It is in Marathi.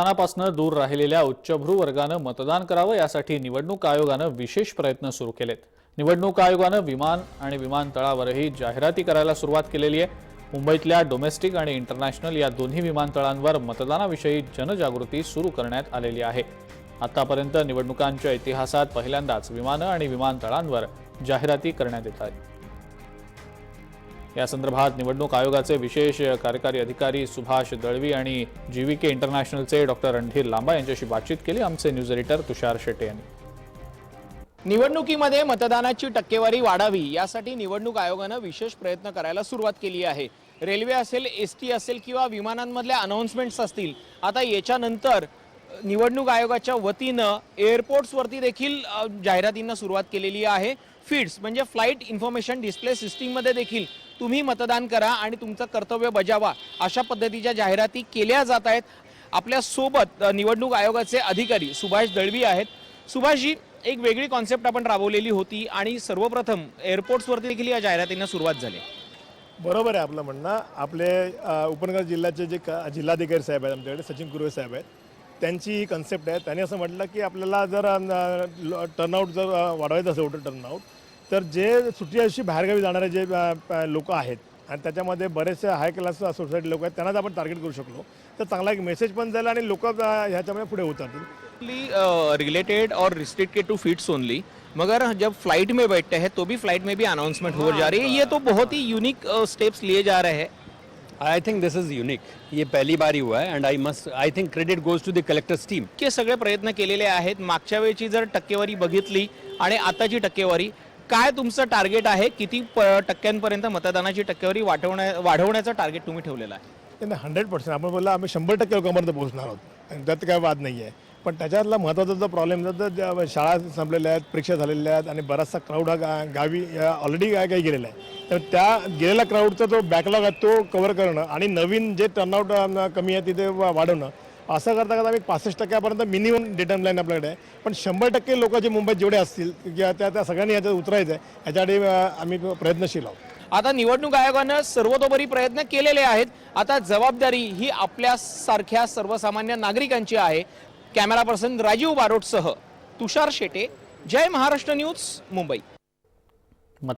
मतदानापासून दूर राहिलेल्या उच्चभ्रू वर्गानं मतदान करावं यासाठी निवडणूक आयोगानं विशेष प्रयत्न सुरू केलेत। निवडणूक आयोगानं विमान आणि विमानतळावरही जाहिराती करायला सुरुवात केलेली आहे। मुंबईतल्या डोमेस्टिक आणि इंटरनॅशनल या दोन्ही विमानतळांवर मतदानाविषयी जनजागृती सुरू करण्यात आलेली आहे। आतापर्यंत निवडणुकांच्या इतिहासात पहिल्यांदाच विमानं आणि विमानतळांवर जाहिराती करण्यात येत आहेत। या संदर्भात निवडणूक आयोगाचे विशेष कार्यकारी अधिकारी सुभाष दळवी आणि जीव्हीके इंटरनॅशनलचे डॉक्टर रणधीर लांबा यांच्याशी बातचीत केली। आमचे न्यूज एडिटर तुषार शेटे यांनी निवडणुकीमध्ये मतदानाची टक्केवारी वाढावी यासाठी निवडणूक आयोगाने विशेष प्रयत्न करायला सुरुवात केली आहे। रेल्वे असेल, एसटी असेल किंवा विमानांमधल्या अनाउन्समेंट्स असतील, आता याच्यानंतर निवडणूक आयोगाच्या वतीनं एअरपोर्ट्सवरती देखील जाहिरातींना सुरुवात केलेली आहे। फीड्स म्हणजे फ्लाइट इन्फॉर्मेशन डिस्प्ले सिस्टीम मध्ये देखील तुम्ही मतदान करा आणि तुमचं कर्तव्य बजावा अशा पद्धतीच्या जाहिराती केल्या जात आहेत। आपल्या सोबत निवडणूक आयोगाचे अधिकारी सुभाष दळवी आहेत। सुभाषजी, एक वेगळी कॉन्सेप्ट आपण राबवलेली होती आणि सर्वप्रथम एअरपोर्ट्सवरती देखील या जाहिरातींना सुरुवात झाली। बरोबर आहे आपलं म्हणणं। आपले उपनगर जिल्ह्याचे जे जिल्हाधिकारी साहेब आहेत आमच्याकडे, सचिन कुर्वे साहेब आहेत, त्यांची ही कन्सेप्ट आहे। त्यांनी असं म्हटलं की आपल्याला जर टर्नआउट जर वाढवायचं असेल, वोटर टर्नआउट, तर जे सुट्टी अशी बाहेरगावी जाणारे जे लोक आहेत आणि त्याच्यामध्ये बरेचसे हाय क्लास सोसायटी लोक आहेत, त्यांनाच आपण टार्गेट करू शकलो तर चांगला एक मेसेज पण जाईल आणि लोक ह्याच्यामध्ये पुढे उतरतील। रिलेटेड और रिस्ट्रिक्टेड टू फीड्स ओनली, मगर जब फ्लाइट में बैठते हैं तो भी फ्लाइट में भी अनाउंसमेंट हो जा रही है। ये तो बहुत ही यूनिक स्टेप्स लिए जा रहे हैं। I think this is unique, ये पहली बार ही हुआ है and I think credit goes to the collector's team के सगळे प्रयत्न केलेले आहेत। मागच्या वेळची जर टक्केवारी बघितली आणि आताची टक्केवारी, काय तुमचं टार्गेट आहे? किती टक्क्यांपर्यंत मतदानाची टक्केवारी वाढवण्याचं टार्गेट तुम्ही ठेवलेलं आहे? 100% आपण बोलला आम्ही 100% लोकांपर्यंत पोहोचणार आहोत आणि त्यात काय वाद नाही आहे। पण त्याच्यातला महत्त्वाचा जो प्रॉब्लेम तर शाळा संपलेल्या आहेत, परीक्षा झालेल्या आहेत आणि बराचसा क्राऊड हा गावी ऑलरेडी काही गेलेला आहे। तर त्या गेलेल्या क्राऊडचा जो बॅकलॉग आहे तो कव्हर करणं आणि नवीन जे टर्नआउट कमी आहे तिथे वाढवणं, असं करता करता आम्ही 65% मिनिमम डेटम लाईन आपल्याकडे आहे। पण 100% लोक जे मुंबईत जेवढे असतील त्या सगळ्यांनी याच्यात उतरायचं आहे, याच्यासाठी आम्ही प्रयत्नशील आहोत। आता निवडणूक आयोगानं सर्वतोपरी प्रयत्न केलेले आहेत। आता जबाबदारी ही आपल्या सारख्या सर्वसामान्य नागरिकांची आहे। कॅमेरा पर्सन राजीव बारोटसह तुषार शेटे, जय महाराष्ट्र न्यूज, मुंबई।